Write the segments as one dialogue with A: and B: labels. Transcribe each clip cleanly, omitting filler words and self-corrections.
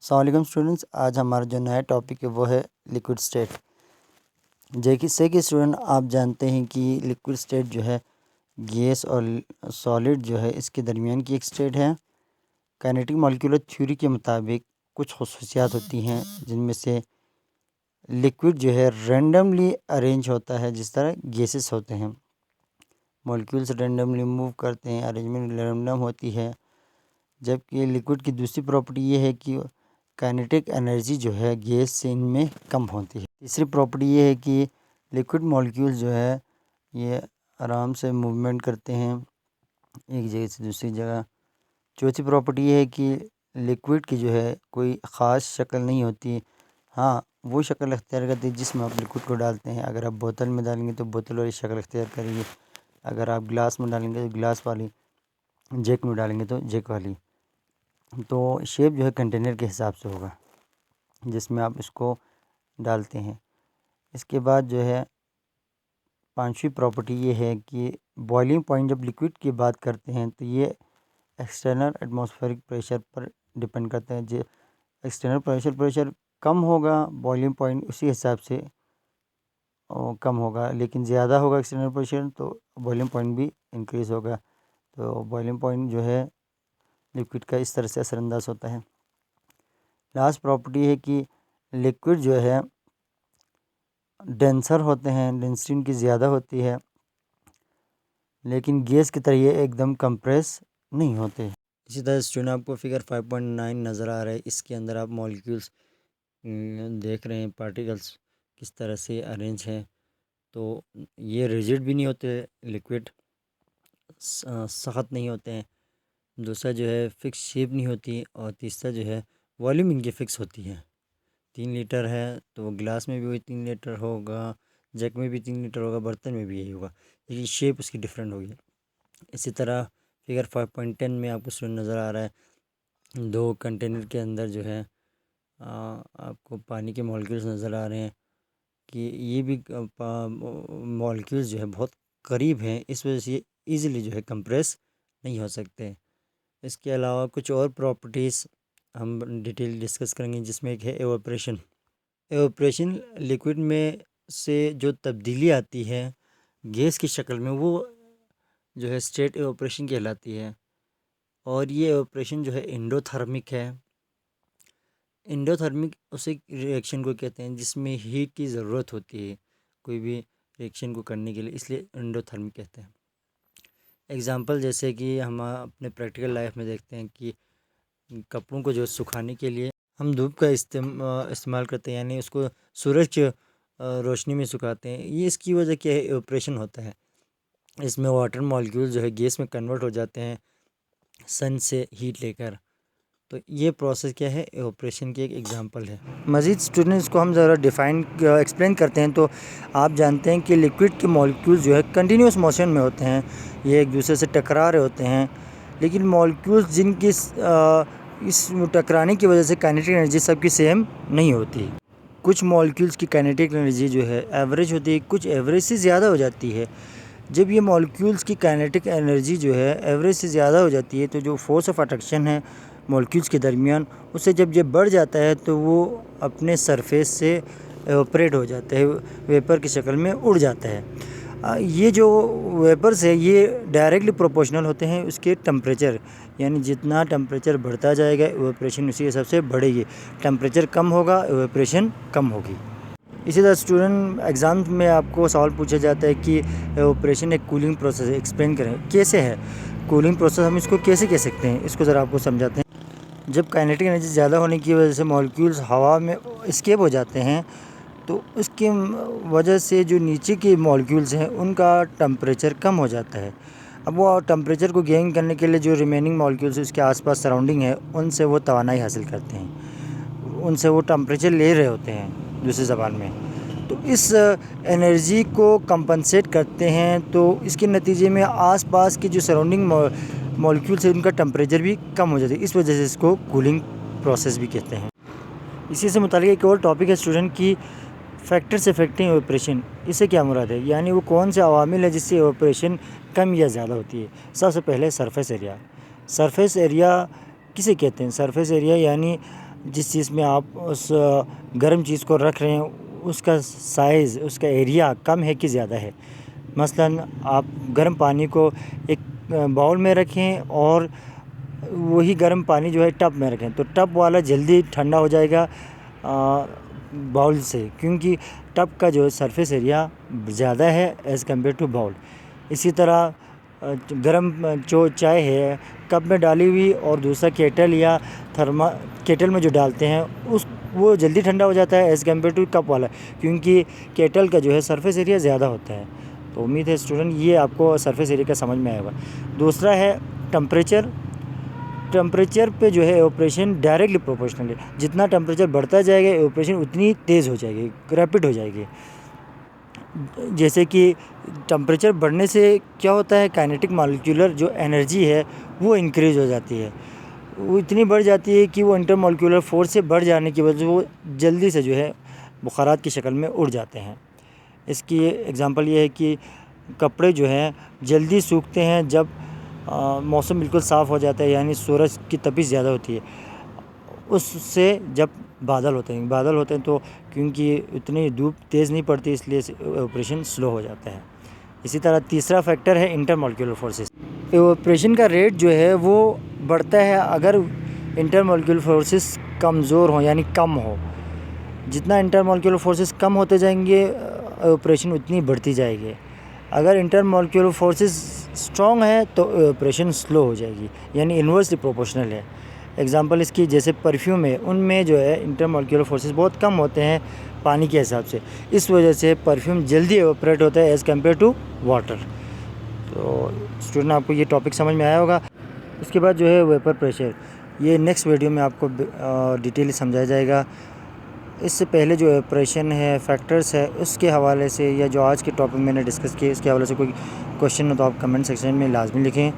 A: अस्सलाम वालेकुम स्टूडेंट्स, आज हमारा जो नया टॉपिक है वो है लिक्विड स्टेट। जैसे कि स्टूडेंट आप जानते हैं कि लिक्विड स्टेट जो है गैस और सॉलिड जो है इसके दरमियान की एक स्टेट है। काइनेटिक मॉलिक्यूलर थ्योरी के मुताबिक कुछ खसूसियात होती हैं जिनमें से लिक्विड जो है रेंडमली अरेंज होता है, जिस तरह गैसेस होते हैं। मॉलिक्यूल्स रेंडमली मूव करते हैं, अरेंजमेंट रेंडम होती है। जबकि लिक्विड की दूसरी प्रॉपर्टी ये है कि काइनेटिक एनर्जी जो है गैस से इनमें कम होती है। तीसरी प्रॉपर्टी ये है कि लिक्विड मॉलिक्यूल्स जो है ये आराम से मूवमेंट करते हैं एक जगह से दूसरी जगह। चौथी प्रॉपर्टी ये है कि लिक्विड की जो है कोई ख़ास शक्ल नहीं होती। हाँ, वो शक्ल अख्तियार करती है जिसमें आप लिक्विड को डालते हैं। अगर आप बोतल में डालेंगे तो बोतल वाली शक्ल अख्तियार करेंगे, अगर आप गिलास में डालेंगे तो गिलास वाली, जैक में डालेंगे तो जैक वाली। तो शेप जो है कंटेनर के हिसाब से होगा जिसमें आप इसको डालते हैं। इसके बाद जो है पांचवी प्रॉपर्टी ये है कि बॉइलिंग पॉइंट, जब लिक्विड की बात करते हैं तो ये एक्सटर्नल एटमॉस्फेरिक प्रेशर पर डिपेंड करता है। जो एक्सटर्नल प्रेशर कम होगा, बॉइलिंग पॉइंट उसी हिसाब से कम होगा, लेकिन ज़्यादा होगा एक्सटर्नल प्रेशर तो बॉइलिंग पॉइंट भी इंक्रीज़ होगा। तो बॉइलिंग पॉइंट जो है लिक्विड का इस तरह से असरअंदाज होता है। लास्ट प्रॉपर्टी है कि लिक्विड जो है डेंसर होते हैं, डेंसिटी उनकी ज़्यादा होती है, लेकिन गैस की तरह ये एकदम कंप्रेस नहीं होते। इसी तरह स्टूडेंट आपको फिगर 5.9 नज़र आ रहा है। इसके अंदर आप मॉलिक्यूल्स देख रहे हैं, पार्टिकल्स किस तरह से अरेंज हैं। तो ये रिजिड भी नहीं होते, लिक्विड सख्त नहीं होते हैं। दूसरा जो है फ़िक्स शेप नहीं होती, और तीसरा जो है वॉल्यूम इनकी फ़िक्स होती है। 3 लीटर है तो गिलास में भी वही 3 लीटर होगा, जग में भी 3 लीटर होगा, बर्तन में भी यही होगा, लेकिन शेप उसकी डिफरेंट होगी। इसी तरह फिगर 5.10 में आपको स्टूडेंट नज़र आ रहा है, 2 कंटेनर के अंदर जो है आपको पानी के मॉलिक्यूल्स नज़र आ रहे हैं कि ये भी मॉलिक्यूल्स जो है बहुत करीब हैं, इस वजह से ये ईज़िली जो है कंप्रेस नहीं हो सकते। इसके अलावा कुछ और प्रॉपर्टीज़ हम डिटेल डिस्कस करेंगे, जिसमें एक है एवापोरेशन। एवापोरेशन लिक्विड में से जो तब्दीली आती है गैस की शक्ल में, वो जो है स्टेट एवापोरेशन कहलाती है। और ये एवापोरेशन जो है एंडोथर्मिक है। एंडोथर्मिक उस एक रिएक्शन को कहते हैं जिसमें हीट की ज़रूरत होती है कोई भी रिएक्शन को करने के लिए, इसलिए एंडोथर्मिक कहते हैं। एग्ज़ाम्पल जैसे कि हम अपने प्रैक्टिकल लाइफ में देखते हैं कि कपड़ों को जो सुखाने के लिए हम धूप का इस्तेमाल करते हैं, यानी उसको सूरज की रोशनी में सुखाते हैं। ये इसकी वजह क्या है, एवापोरेशन होता है। इसमें वाटर मॉलिक्यूल जो है गैस में कन्वर्ट हो जाते हैं सन से हीट लेकर। तो ये प्रोसेस क्या है, एवापोरेशन की एक एग्जांपल है। मज़ीद स्टूडेंट्स को हम ज़रा डिफ़ाइन एक्सप्लेन करते हैं। तो आप जानते हैं कि लिक्विड के मॉलिक्यूल्स जो है कंटिन्यूस मोशन में होते हैं, ये एक दूसरे से टकरा रहे होते हैं, लेकिन मॉलिक्यूल्स जिनकी इस टकराने की वजह से काइनेटिक एनर्जी सबकी सेम नहीं होती। कुछ मॉलिक्यूल्स की काइनेटिक एनर्जी जो है एवरेज होती है, कुछ एवरेज से ज़्यादा हो जाती है। जब ये मॉलिक्यूल्स की काइनेटिक एनर्जी जो है एवरेज से ज़्यादा हो जाती है तो जो फोर्स ऑफ अट्रैक्शन है मॉलिक्यूल्स के दरमियान, उससे जब ये बढ़ जाता है तो वो अपने सरफेस से एवापोरेट हो जाता है, वेपर की शक्ल में उड़ जाता है। ये जो वेपर्स है ये डायरेक्टली प्रोपोर्शनल होते हैं उसके टेम्परेचर, यानी जितना टेम्परेचर बढ़ता जाएगा एवापोरेशन उसी हिसाब से बढ़ेगी। टेम्परेचर कम होगा, एवापोरेशन कम होगी। इसी तरह स्टूडेंट एग्ज़ाम में आपको सवाल पूछा जाता है कि एवापोरेशन एक कूलिंग प्रोसेस है, एक्सप्लेन करें कैसे है कूलिंग प्रोसेस, हम इसको कैसे कह सकते हैं, इसको ज़रा आपको समझाते हैं। जब काइनेटिक एनर्जी ज़्यादा होने की वजह से मॉलिक्यूल्स हवा में एस्केप हो जाते हैं, तो उसकी वजह से जो नीचे के मॉलिक्यूल्स हैं उनका टेम्परेचर कम हो जाता है। अब वो टेम्परेचर को गेन करने के लिए जो रिमेनिंग मॉलिक्यूल्स उसके आसपास सराउंडिंग है उनसे वो तवानाई हासिल करते हैं, उनसे वो टेम्परेचर ले रहे होते हैं दूसरी ज़बान में। तो इस एनर्जी को कंपनसेट करते हैं, तो इसके नतीजे में आसपास की जो सराउंडिंग मॉलिक्यूल्स है उनका टेम्परेचर भी कम हो जाता है। इस वजह से इसको कूलिंग प्रोसेस भी कहते हैं। इसी से मुताल्लिक़ एक और टॉपिक है स्टूडेंट की फैक्टर्स अफेक्टिंग एवापोरेशन। इससे क्या मुराद है, यानी वो कौन से अवामिल है जिससे एवापोरेशन कम या ज़्यादा होती है। सबसे पहले सरफेस एरिया। सरफेस एरिया किसे कहते हैं, सरफेस एरिया यानी जिस चीज़ में आप उस गर्म चीज़ को रख रहे हैं उसका साइज़, उसका एरिया कम है कि ज़्यादा है। मसलन आप गर्म पानी को एक बाउल में रखें और वही गर्म पानी जो है टब में रखें, तो टब वाला जल्दी ठंडा हो जाएगा बाउल से, क्योंकि टब का जो सरफेस एरिया ज़्यादा है एज़ कम्पेयर टू बाउल। इसी तरह गर्म जो चाय है कप में डाली हुई और दूसरा केटल या केटल में जो डालते हैं वो जल्दी ठंडा हो जाता है एज़ कम्पेयर टू कप वाला, क्योंकि केटल का जो है सरफेस एरिया ज़्यादा होता है। तो उम्मीद है स्टूडेंट ये आपको सरफेस एरिया का समझ में आएगा। दूसरा है टेम्परेचर पे जो है एवापोरेशन डायरेक्टली प्रोपोर्शनल है। जितना टेम्परेचर बढ़ता जाएगा एवापोरेशन उतनी तेज़ हो जाएगी, रैपिड हो जाएगी। जैसे कि टेम्परेचर बढ़ने से क्या होता है, काइनेटिक मॉलिक्यूलर जो एनर्जी है वो इंक्रीज़ हो जाती है, वो इतनी बढ़ जाती है कि वो इंटरमॉलिक्यूलर फोर्स से बढ़ जाने की वजह से वो जल्दी से जो है बुखारात की शक्ल में उड़ जाते हैं। इसकी एग्ज़ाम्पल ये है कि कपड़े जो हैं जल्दी सूखते हैं जब मौसम बिल्कुल साफ़ हो जाता है, यानी सूरज की तपिश ज़्यादा होती है उससे। जब बादल होते हैं तो क्योंकि इतनी धूप तेज़ नहीं पड़ती इसलिए एवापोरेशन स्लो हो जाता है। इसी तरह तीसरा फैक्टर है इंटरमॉलिक्यूलर फोर्सेस। एवापोरेशन का रेट जो है वो बढ़ता है अगर इंटरमॉलिक्यूलर फोर्सेस कमज़ोर हों, यानी कम हो। जितना इंटरमॉलिक्यूलर फोर्सेस कम होते जाएंगे एवापोरेशन उतनी बढ़ती जाएगी। अगर इंटरमॉलिक्यूलर फोर्सेस स्ट्रॉन्ग है तो एवापोरेशन स्लो हो जाएगी, यानी इन्वर्सली प्रोपोर्शनल है। एग्जांपल इसकी जैसे परफ्यूम है, उनमें जो है इंटरमॉलिक्यूलर फोर्सेस बहुत कम होते हैं पानी के हिसाब से, इस वजह से परफ्यूम जल्दी एवापोरेट होता है एज़ कम्पेयर टू वाटर। तो स्टूडेंट आपको ये टॉपिक समझ में आया होगा। इसके बाद जो है वेपर प्रेशर, ये नेक्स्ट वीडियो में आपको डिटेल समझाया जाएगा। इससे पहले जो एवापोरेशन है फैक्टर्स है उसके हवाले से, या जो आज के टॉपिक मैंने डिस्कस किए उसके हवाले से कोई क्वेश्चन हो तो आप कमेंट सेक्शन में लाजमी लिखें।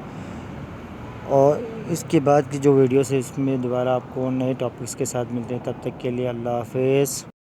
A: और इसके बाद की जो वीडियोस है इसमें दोबारा आपको नए टॉपिक्स के साथ मिलते हैं। तब तक के लिए अल्लाह हाफ़िज़।